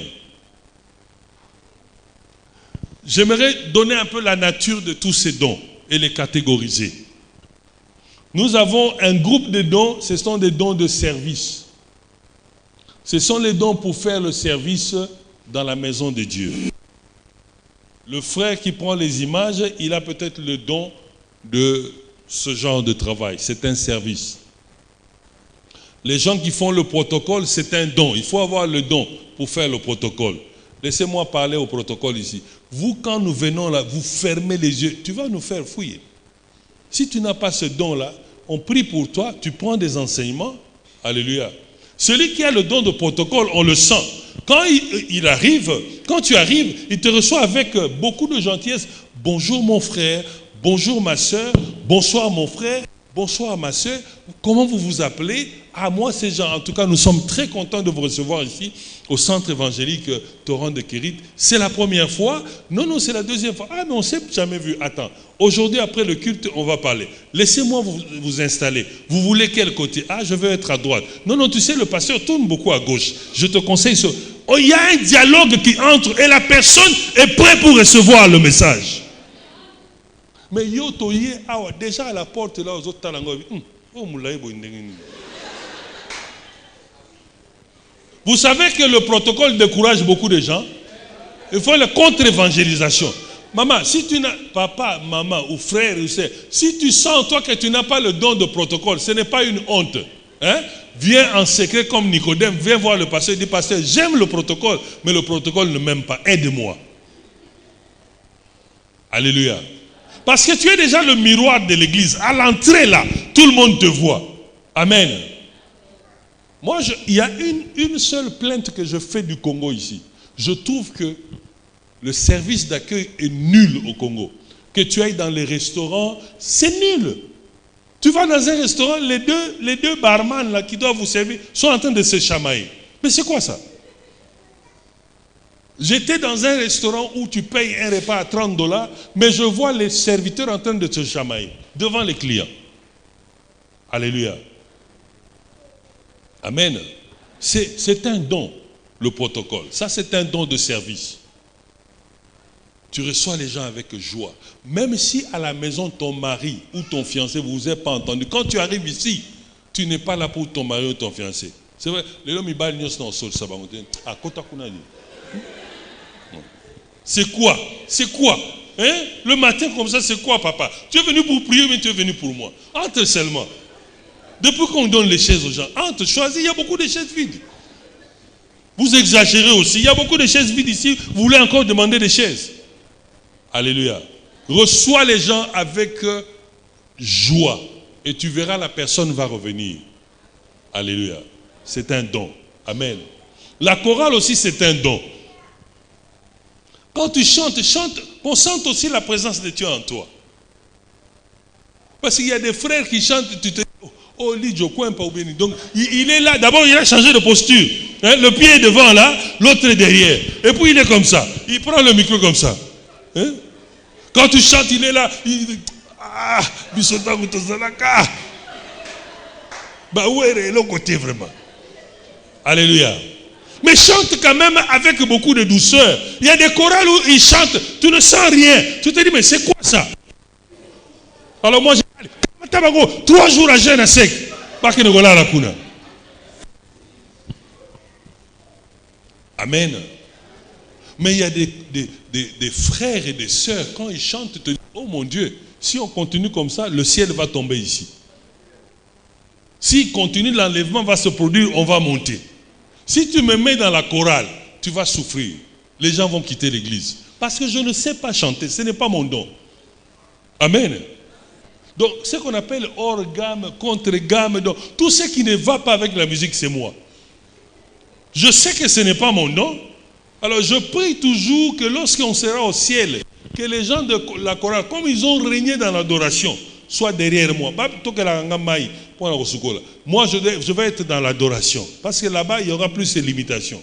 J'aimerais donner un peu la nature de tous ces dons et les catégoriser. Nous avons un groupe de dons, ce sont des dons de service. Ce sont les dons pour faire le service dans la maison de Dieu. Le frère qui prend les images, il a peut-être le don de ce genre de travail. C'est un service. Les gens qui font le protocole, c'est un don. Il faut avoir le don pour faire le protocole. Laissez-moi parler au protocole ici. Vous, quand nous venons là, vous fermez les yeux. Tu vas nous faire fouiller. Si tu n'as pas ce don-là, on prie pour toi, tu prends des enseignements. Alléluia. Celui qui a le don de protocole, on le sent. Quand il arrive, quand tu arrives, il te reçoit avec beaucoup de gentillesse. Bonjour mon frère, bonjour ma soeur, bonsoir mon frère, bonsoir ma soeur. Comment vous vous appelez? Ah, moi c'est Jean. En tout cas, nous sommes très contents de vous recevoir ici au centre évangélique Torrent de Kérit. C'est la première fois? Non, c'est la deuxième fois. Ah, mais on ne s'est jamais vu. Attends, aujourd'hui après le culte, on va parler. Laissez-moi vous installer. Vous voulez quel côté? Ah, je veux être à droite. Non, tu sais, le pasteur tourne beaucoup à gauche. Je te conseille ça. Oh, il y a un dialogue qui entre et la personne est prête pour recevoir le message. Mais yo toye awa déjà à la porte là aux autres talango. Vous savez que le protocole décourage beaucoup de gens. Il faut la contre-évangélisation. Maman, si tu n'as papa, maman ou frère ou sœur, si tu sens toi que tu n'as pas le don de protocole, ce n'est pas une honte. Hein? Viens en secret comme Nicodème, viens voir le pasteur, dit pasteur, j'aime le protocole, mais le protocole ne m'aime pas. Aide-moi. Alléluia. Parce que tu es déjà le miroir de l'église. À l'entrée là, tout le monde te voit. Amen. Moi, il y a une seule plainte que je fais du Congo ici. Je trouve que le service d'accueil est nul au Congo. Que tu ailles dans les restaurants, c'est nul. Tu vas dans un restaurant, les deux barman là qui doivent vous servir sont en train de se chamailler. Mais c'est quoi ça? J'étais dans un restaurant où tu payes un repas à $30, mais je vois les serviteurs en train de se chamailler devant les clients. Alléluia. Amen. C'est un don, le protocole. Ça, c'est un don de service. Tu reçois les gens avec joie. Même si à la maison, ton mari ou ton fiancé, vous ne vous êtes pas entendu. Quand tu arrives ici, tu n'es pas là pour ton mari ou ton fiancé. C'est vrai. C'est quoi? C'est quoi? Hein? Le matin comme ça, c'est quoi, papa? Tu es venu pour prier, mais tu es venu pour moi. Entre seulement. Depuis qu'on donne les chaises aux gens, entre, choisis, il y a beaucoup de chaises vides. Vous exagérez aussi. Il y a beaucoup de chaises vides ici. Vous voulez encore demander des chaises. Alléluia. Reçois les gens avec joie. Et tu verras, la personne va revenir. Alléluia. C'est un don. Amen. La chorale aussi, c'est un don. Quand tu chantes, on sent aussi la présence de Dieu en toi. Parce qu'il y a des frères qui chantent, tu te dis, oh, donc il est là, d'abord il a changé de posture. Hein, le pied est devant là, l'autre est derrière. Et puis il est comme ça. Il prend le micro comme ça. Hein? Quand tu chantes, il est là. Bah ouais, il est l'autre côté vraiment. Alléluia. Mais chante quand même avec beaucoup de douceur. Il y a des chorales où ils chantent, tu ne sens rien. Tu te dis, mais c'est quoi ça? Alors moi, j'ai 3 jours à jeûne à sec. Amen. Mais il y a des frères et des sœurs, quand ils chantent, tu te dis, oh mon Dieu, si on continue comme ça, le ciel va tomber ici. S'il continue, l'enlèvement va se produire, on va monter. Si tu me mets dans la chorale, tu vas souffrir. Les gens vont quitter l'église. Parce que je ne sais pas chanter, ce n'est pas mon don. Amen. Donc, ce qu'on appelle hors gamme, contre gamme, donc, tout ce qui ne va pas avec la musique, c'est moi. Je sais que ce n'est pas mon don. Alors, je prie toujours que lorsqu'on sera au ciel, que les gens de la chorale, comme ils ont régné dans l'adoration, soient derrière moi. Moi, je vais être dans l'adoration. Parce que là-bas, il y aura plus de limitations.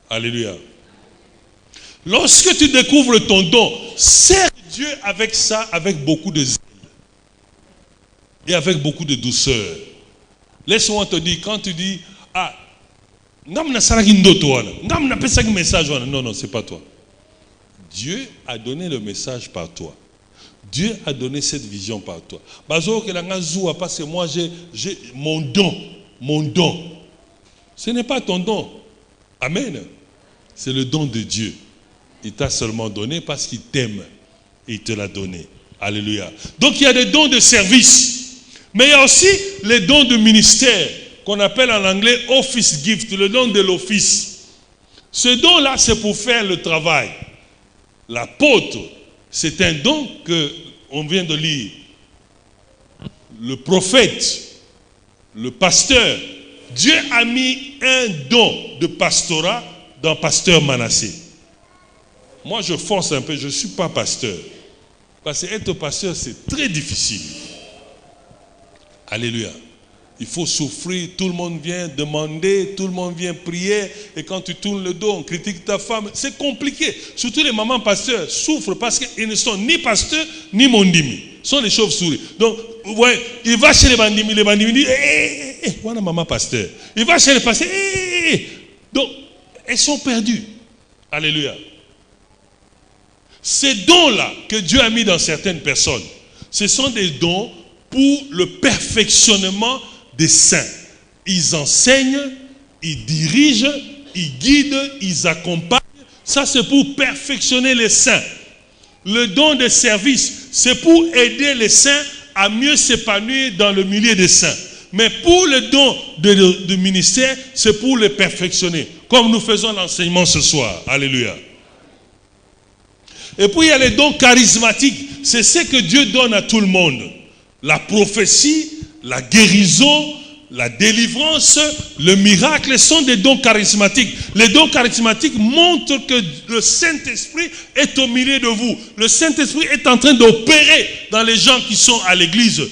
Alléluia. Lorsque tu découvres ton don, sers Dieu avec ça, avec beaucoup de zèle. Et avec beaucoup de douceur. Laisse-moi te dire, quand tu dis, non, non, c'est pas toi. Dieu a donné le message par toi. Dieu a donné cette vision par toi. Parce que moi, j'ai mon don. Mon don. Ce n'est pas ton don. Amen. C'est le don de Dieu. Il t'a seulement donné parce qu'il t'aime. Et il te l'a donné. Alléluia. Donc il y a des dons de service. Mais il y a aussi les dons de ministère, qu'on appelle en anglais office gift, le don de l'office. Ce don-là, c'est pour faire le travail. L'apôtre, c'est un don que on vient de lire. Le prophète, le pasteur. Dieu a mis un don de pastorat dans pasteur Manassé. Moi, je force un peu, je ne suis pas pasteur. Parce que être pasteur, c'est très difficile. Alléluia. Il faut souffrir, tout le monde vient demander, tout le monde vient prier, et quand tu tournes le dos, on critique ta femme. C'est compliqué. Surtout les mamans pasteurs souffrent parce qu'ils ne sont ni pasteurs, ni mondimi. Ce sont des chauves-souris. Donc, ouais, il va chez les bandimi disent, voilà maman pasteur. Il va chez les pasteurs, Donc, elles sont perdues. Alléluia. Ces dons-là que Dieu a mis dans certaines personnes, ce sont des dons pour le perfectionnement des saints. Ils enseignent, ils dirigent, ils guident, ils accompagnent. Ça, c'est pour perfectionner les saints. Le don de service, c'est pour aider les saints à mieux s'épanouir dans le milieu des saints. Mais pour le don de ministère, c'est pour les perfectionner. Comme nous faisons l'enseignement ce soir. Alléluia. Et puis il y a les dons charismatiques. C'est ce que Dieu donne à tout le monde. La prophétie, la guérison, la délivrance, le miracle sont des dons charismatiques. Les dons charismatiques montrent que le Saint-Esprit est au milieu de vous. Le Saint-Esprit est en train d'opérer dans les gens qui sont à l'église.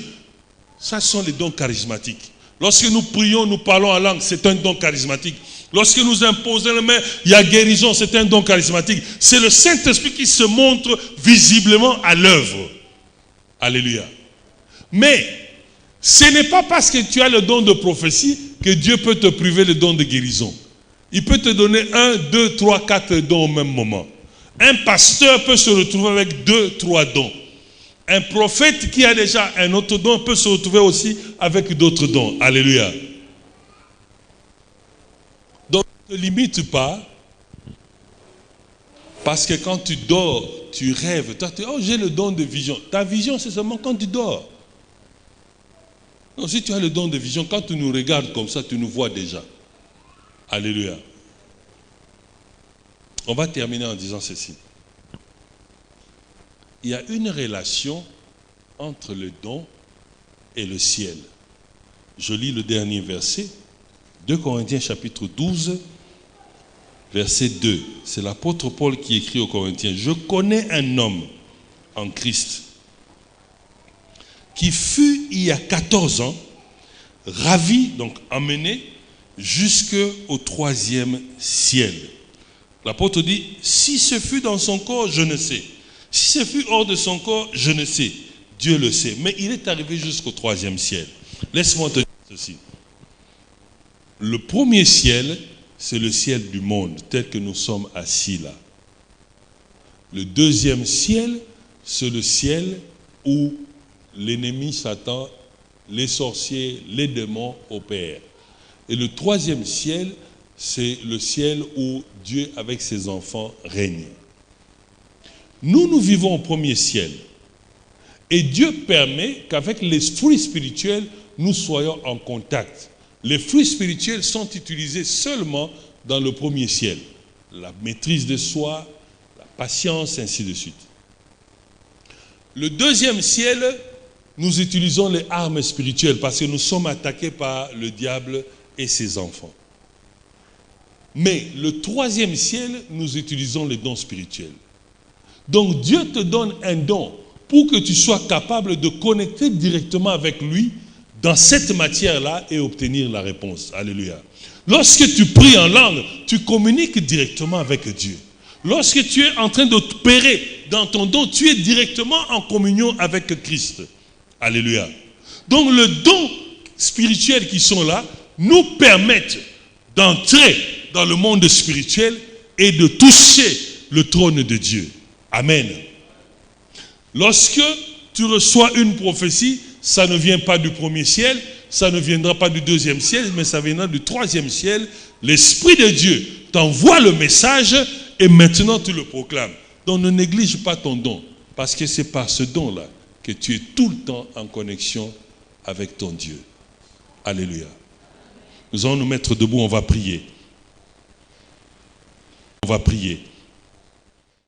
Ça sont les dons charismatiques. Lorsque nous prions, nous parlons en langue, c'est un don charismatique. Lorsque nous imposons les mains, il y a guérison, c'est un don charismatique. C'est le Saint-Esprit qui se montre visiblement à l'œuvre. Alléluia. Mais ce n'est pas parce que tu as le don de prophétie que Dieu peut te priver le don de guérison. Il peut te donner 1, 2, 3, 4 dons au même moment. Un pasteur peut se retrouver avec 2, 3 dons. Un prophète qui a déjà un autre don peut se retrouver aussi avec d'autres dons. Alléluia. Donc ne te limite pas. Parce que quand tu dors, tu rêves. Toi, tu dis, oh, j'ai le don de vision. Ta vision, c'est seulement quand tu dors. Non, si tu as le don de vision, quand tu nous regardes comme ça, tu nous vois déjà. Alléluia. On va terminer en disant ceci. Il y a une relation entre le don et le ciel. Je lis le dernier verset, 2 Corinthiens chapitre 12, verset 2. C'est l'apôtre Paul qui écrit aux Corinthiens. Je connais un homme en Christ qui fut il y a 14 ans ravi, donc emmené jusqu'au 3e ciel. L'apôtre dit, si ce fut dans son corps, je ne sais. Si ce fut hors de son corps, je ne sais. Dieu le sait. Mais il est arrivé jusqu'au 3e ciel. Laisse-moi te dire ceci. Le premier ciel, c'est le ciel du monde, tel que nous sommes assis là. Le deuxième ciel, c'est le ciel où l'ennemi Satan, les sorciers, les démons opèrent. Et le 3e ciel, c'est le ciel où Dieu avec ses enfants règne. Nous vivons au premier ciel. Et Dieu permet qu'avec les fruits spirituels, nous soyons en contact. Les fruits spirituels sont utilisés seulement dans le premier ciel. La maîtrise de soi, la patience, ainsi de suite. Le deuxième ciel, nous utilisons les armes spirituelles parce que nous sommes attaqués par le diable et ses enfants. Mais le 3e ciel, nous utilisons les dons spirituels. Donc Dieu te donne un don pour que tu sois capable de connecter directement avec lui dans cette matière-là et obtenir la réponse. Alléluia. Lorsque tu pries en langue, tu communiques directement avec Dieu. Lorsque tu es en train d'opérer dans ton don, tu es directement en communion avec Christ. Alléluia. Donc le don spirituel qui sont là nous permettent d'entrer dans le monde spirituel et de toucher le trône de Dieu. Amen. Lorsque tu reçois une prophétie, ça ne vient pas du premier ciel, ça ne viendra pas du deuxième ciel, mais ça viendra du troisième ciel. L'Esprit de Dieu t'envoie le message et maintenant tu le proclames. Donc ne néglige pas ton don, parce que c'est par ce don-là que tu es tout le temps en connexion avec ton Dieu. Alléluia. Nous allons nous mettre debout, on va prier. On va prier.